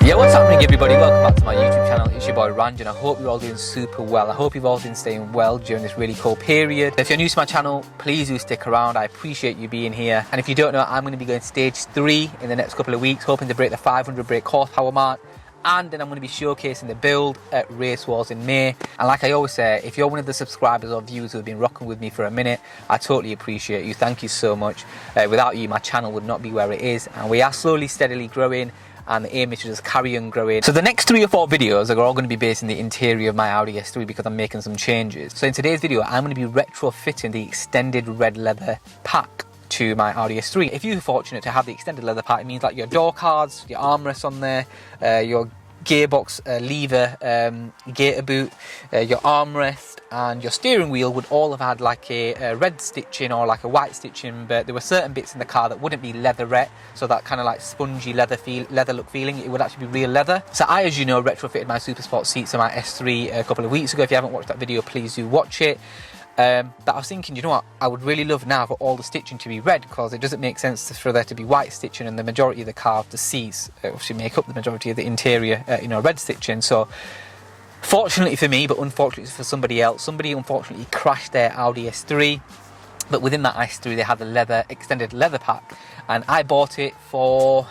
Yeah, what's happening everybody? Welcome back to my YouTube channel. It's your boy Ranj and I hope you're all doing super well. I hope you've all been staying well during this really cold period. If you're new to my channel, please do stick around. I appreciate you being here. And if you don't know, I'm going to be going stage 3 in the next couple of weeks, hoping to break the 500 brake horsepower mark. And then I'm going to be showcasing the build at Race Wars in May. And like I always say, if you're one of the subscribers or viewers who have been rocking with me for a minute, I totally appreciate you. Thank you so much. Without you, my channel would not be where it is. And we are slowly, steadily growing. And the aim is to just carry on growing. So the next 3 or 4 videos are all going to be based in the interior of my Audi S3 because I'm making some changes. So in today's video, I'm going to be retrofitting the extended red leather pack to my Audi S3. If you're fortunate to have the extended leather pack, it means like your door cards, your armrests on there, your gearbox lever, gaiter boot, your armrest and your steering wheel would all have had like a red stitching or like a white stitching, but there were certain bits in the car that wouldn't be leatherette, so that kind of like spongy leather look feeling. It would actually be real leather. So I, as you know, retrofitted my super sport seats on my S3 a couple of weeks ago. If you haven't watched that video, please do watch it. But I was thinking, you know what, I would really love now for all the stitching to be red, because it doesn't make sense for there to be white stitching and the majority of the car, the seats, should make up the majority of the interior, red stitching. So fortunately for me, but unfortunately for somebody else, somebody unfortunately crashed their Audi S3, but within that S3 they had the extended leather pack, and I bought it for,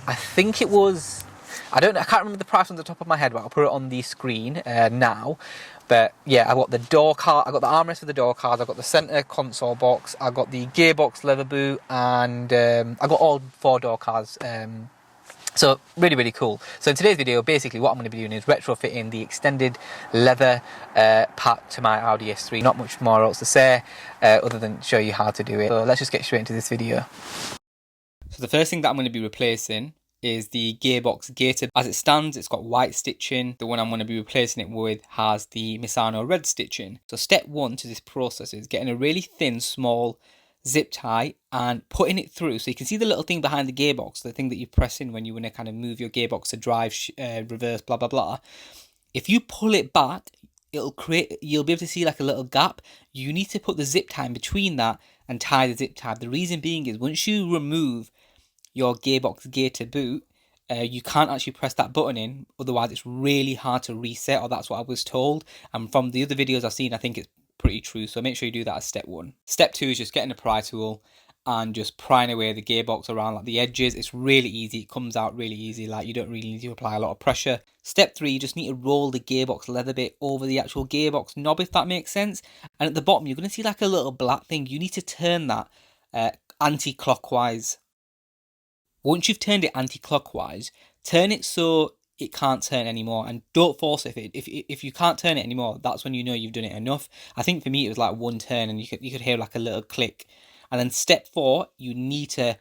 I think it was, I can't remember the price on the top of my head, but I'll put it on the screen now. But yeah, I got the door card, I got the armrest for the door cards, I got the center console box, I got the gearbox leather boot, and I got all 4 door cards. So really, really cool. So in today's video, basically what I'm going to be doing is retrofitting the extended leather pack to my Audi S3. Not much more else to say other than show you how to do it. So let's just get straight into this video. So the first thing that I'm going to be replacing is the gearbox gaiter. As it stands, it's got white stitching. The one I'm going to be replacing it with has the MISANO red stitching. So step 1 to this process is getting a really thin, small zip tie and putting it through. So you can see the little thing behind the gearbox, the thing that you press in when you want to kind of move your gearbox to drive, reverse, blah, blah, blah. If you pull it back, you'll be able to see like a little gap. You need to put the zip tie in between that and tie the zip tie. The reason being is once you remove your gearbox gaiter boot, you can't actually press that button in, otherwise it's really hard to reset, or that's what I was told, and from the other videos I've seen I think it's pretty true. So make sure you do that as step 1. Step 2 is just getting a pry tool and just prying away the gearbox around like the edges. It's really easy, it comes out really easy, like you don't really need to apply a lot of pressure. Step 3, you just need to roll the gearbox leather bit over the actual gearbox knob, if that makes sense. And at the bottom you're going to see like a little black thing. You need to turn that anti-clockwise. Once you've turned it anti-clockwise, turn it so it can't turn anymore, and don't force it. If you can't turn it anymore, that's when you know you've done it enough. I think for me it was like 1 turn and you could hear like a little click. And then step 4, you need to,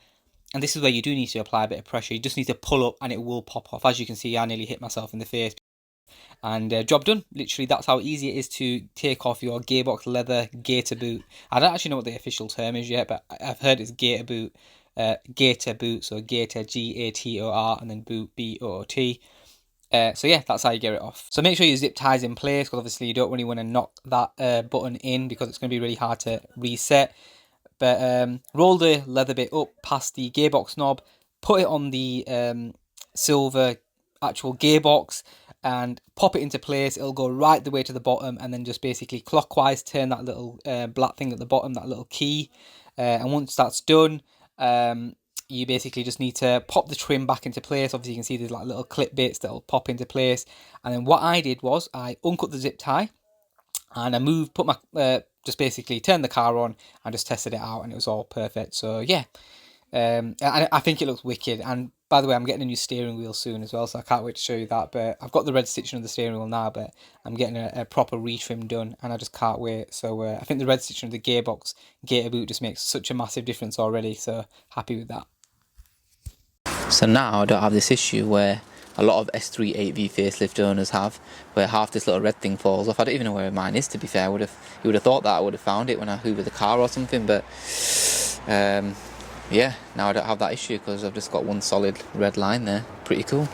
and this is where you do need to apply a bit of pressure, you just need to pull up and it will pop off. As you can see, I nearly hit myself in the face. And job done. Literally, that's how easy it is to take off your gearbox leather gaiter boot. I don't actually know what the official term is yet, but I've heard it's gaiter boot. Gaiter boot, so gaiter, G-A-T-O-R, and then boot, B-O-O-T. So yeah, that's how you get it off. So make sure your zip tie is in place, because obviously you don't really want to knock that button in, because it's going to be really hard to reset. But roll the leather bit up past the gearbox knob, put it on the silver actual gearbox and pop it into place. It'll go right the way to the bottom, and then just basically clockwise turn that little black thing at the bottom, that little key. And once that's done, you basically just need to pop the trim back into place. Obviously you can see there's like little clip bits that'll pop into place. And then what I did was I uncut the zip tie and I just basically turned the car on and just tested it out, and it was all perfect. So yeah, and I think it looks wicked. And by the way, I'm getting a new steering wheel soon as well, so I can't wait to show you that. But I've got the red stitching on the steering wheel now, but I'm getting a proper retrim done, and I just can't wait. So I think the red stitching of the gearbox gaiter boot just makes such a massive difference already, so happy with that. So now I don't have this issue where a lot of S3 8V facelift owners have, where half this little red thing falls off. I don't even know where mine is, to be fair. You would have thought that I would have found it when I hoovered the car or something, but yeah, now I don't have that issue because I've just got one solid red line there. Pretty cool.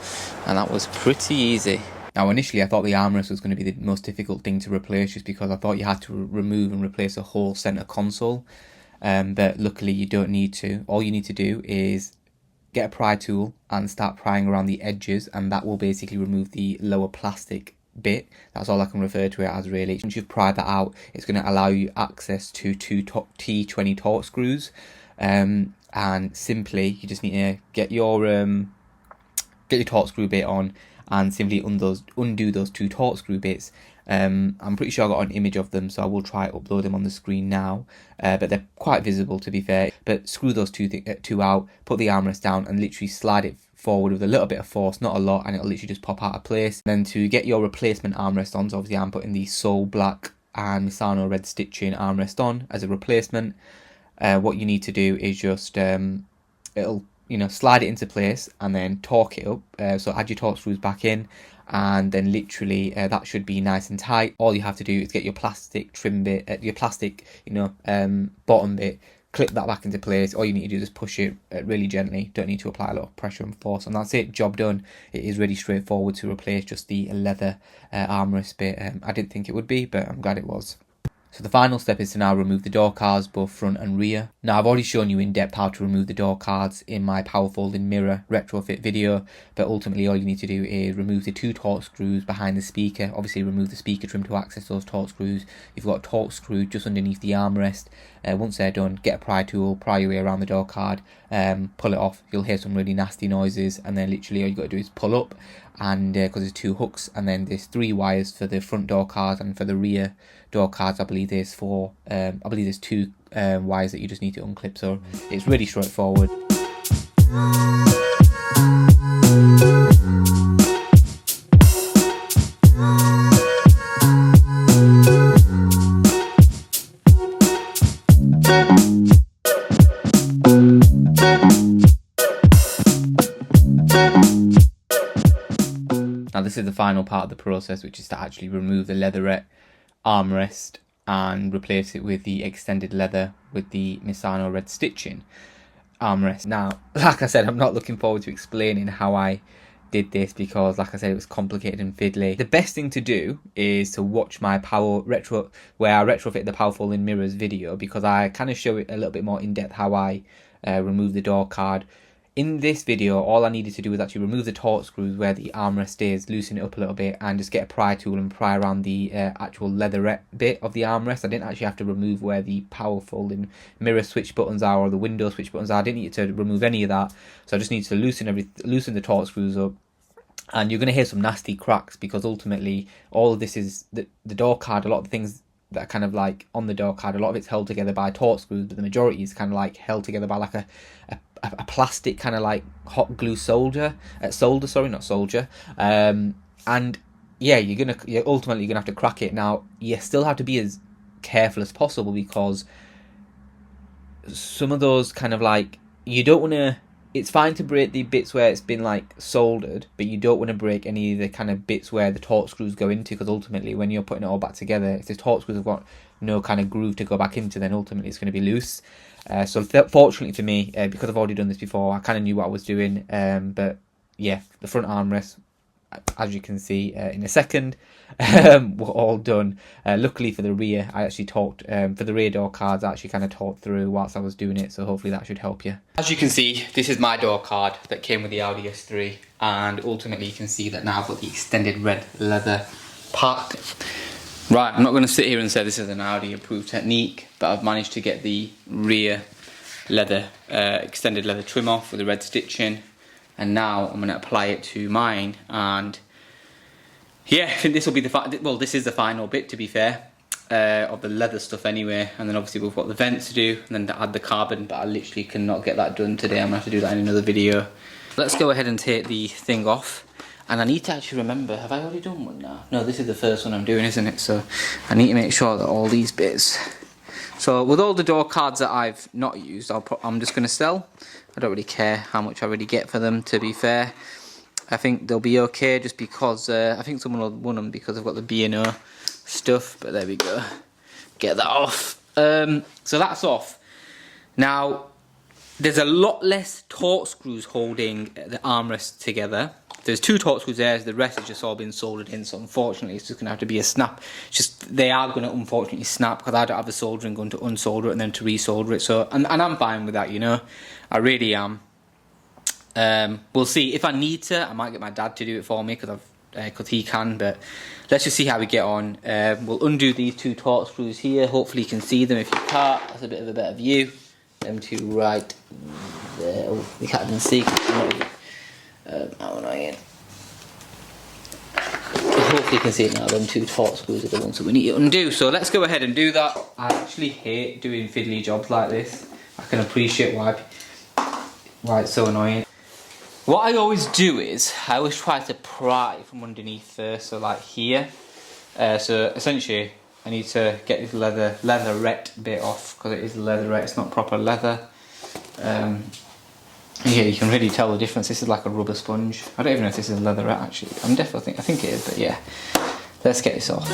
And that was pretty easy. Now initially I thought the armrest was going to be the most difficult thing to replace, just because I thought you had to remove and replace a whole centre console. But luckily you don't need to. All you need to do is get a pry tool and start prying around the edges, and that will basically remove the lower plastic bit. That's all I can refer to it as, really. Once you've pried that out, it's going to allow you access to two T20 torque screws, and simply you just need to get your torque screw bit on and simply undo those two torque screw bits. I'm pretty sure I got an image of them, so I will try to upload them on the screen now, but they're quite visible, to be fair. But screw those two out, put the armrest down and literally slide it forward with a little bit of force, not a lot, and it'll literally just pop out of place. Then to get your replacement armrest on, so obviously I'm putting the Soul Black and MISANO red stitching armrest on as a replacement. What you need to do is just it'll slide it into place and then torque it up. So add your torque screws back in, and then literally that should be nice and tight. All you have to do is get your plastic trim bit, your plastic bottom bit, clip that back into place. All you need to do is push it really gently. Don't need to apply a lot of pressure and force, and that's it. Job done. It is really straightforward to replace just the leather armrest bit. I didn't think it would be, but I'm glad it was. So the final step is to now remove the door cards, both front and rear. Now I've already shown you in depth how to remove the door cards in my power folding mirror retrofit video, but ultimately all you need to do is remove the two torque screws behind the speaker. Obviously remove the speaker trim to access those torque screws. You've got a torque screw just underneath the armrest. Once they're done, get a pry tool, pry your way around the door card, pull it off. You'll hear some really nasty noises, and then literally all you got to do is pull up, and because there's two hooks, and then there's 3 wires for the front door cards, and for the rear door cards I believe there's 4. I believe there's 2 wires that you just need to unclip. So it's really straightforward. Now this is the final part of the process, which is to actually remove the leatherette armrest and replace it with the extended leather with the MISANO red stitching armrest. Now, like I said, I'm not looking forward to explaining how I did this, because like I said, it was complicated and fiddly. The best thing to do is to watch my where I retrofit the power folding mirrors video, because I kind of show it a little bit more in depth how I remove the door card. In this video, all I needed to do was actually remove the torque screws where the armrest is, loosen it up a little bit, and just get a pry tool and pry around the actual leatherette bit of the armrest. I didn't actually have to remove where the power folding mirror switch buttons are or the window switch buttons are. I didn't need to remove any of that. So I just need to loosen the torque screws up. And you're going to hear some nasty cracks, because ultimately all of this is the door card. A lot of the things that are kind of like on the door card, a lot of it's held together by torque screws, but the majority is kind of like held together by like a plastic kind of like hot glue solder, and yeah, you're ultimately gonna have to crack it. Now you still have to be as careful as possible, because some of those kind of like, you don't want to, it's fine to break the bits where it's been like soldered, but you don't want to break any of the kind of bits where the torque screws go into, because ultimately when you're putting it all back together, if the torque screws have got no kind of groove to go back into, then ultimately it's going to be loose. So fortunately for me, because I've already done this before, I kind of knew what I was doing. But yeah, the front armrests, as you can see in a second, were all done. Luckily for the rear, I actually talked, for the rear door cards, I actually kind of talked through whilst I was doing it, so hopefully that should help you. As you can see, this is my door card that came with the Audi S3, and ultimately you can see that now I've got the extended red leather pack. Right, I'm not going to sit here and say this is an Audi approved technique, but I've managed to get the rear leather, extended leather trim off with the red stitching, and now I'm going to apply it to mine. And yeah, I think this will be this is the final bit, to be fair, of the leather stuff anyway. And then obviously we've got the vents to do, and then to add the carbon, but I literally cannot get that done today. I'm going to have to do that in another video. Let's go ahead and take the thing off. And I need to actually remember, have I already done one now? No, this is the first one I'm doing, isn't it? So I need to make sure that all these bits. So with all the door cards that I've not used, I'm just going to sell. I don't really care how much I really get for them, to be fair. I think they'll be okay, just because I think someone will want them because I've got the B&O stuff. But there we go. Get that off. So that's off. Now, there's a lot less torque screws holding the armrest together. There's 2 torque screws there, the rest has just all been soldered in, so unfortunately it's just going to have to be a snap. It's just, they are going to unfortunately snap, because I don't have the soldering gun to unsolder it and then to resolder it. So, and I'm fine with that, you know, I really am. We'll see. If I need to, I might get my dad to do it for me because he can, but let's just see how we get on. We'll undo these 2 torque screws here. Hopefully you can see them. If you can't, that's a bit of a better view. Them 2 right there. Oh, you can't even see. How annoying. Hopefully you can see it now. Them 2 torque screws are the ones that we need to undo. So let's go ahead and do that. I actually hate doing fiddly jobs like this. I can appreciate why it's so annoying. What I always do is, I always try to pry from underneath first, so like here. So essentially, I need to get this leatherette bit off, because it is leatherette, it's not proper leather. Yeah, you can really tell the difference. This is like a rubber sponge. I don't even know if this is leatherette actually. I think it is, but yeah. Let's get this off.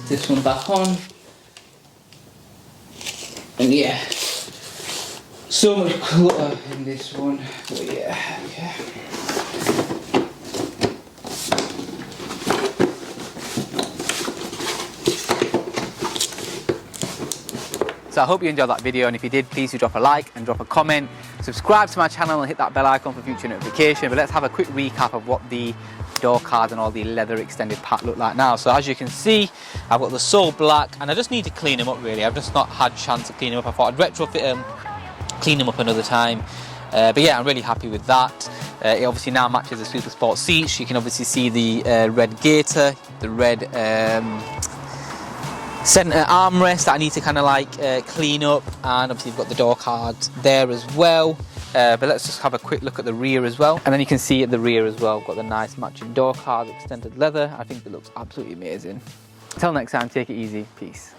This one back on, and yeah, so much clutter in this one, but yeah. So I hope you enjoyed that video, and if you did, please do drop a like and drop a comment, subscribe to my channel and hit that bell icon for future notification. But let's have a quick recap of what the door cards and all the leather extended pack look like now. So as you can see, I've got the sole black, and I just need to clean them up really. I've just not had a chance to clean them up. I thought I'd retrofit them, clean them up another time. But yeah, I'm really happy with that. It obviously now matches the Super Sport seats. You can obviously see the red Gator, the red centre armrest that I need to kind of like clean up, and obviously you've got the door cards there as well. But let's just have a quick look at the rear as well, and then you can see at the rear as well, got the nice matching door cards, extended leather. I think it looks absolutely amazing. Until next time, take it easy, peace.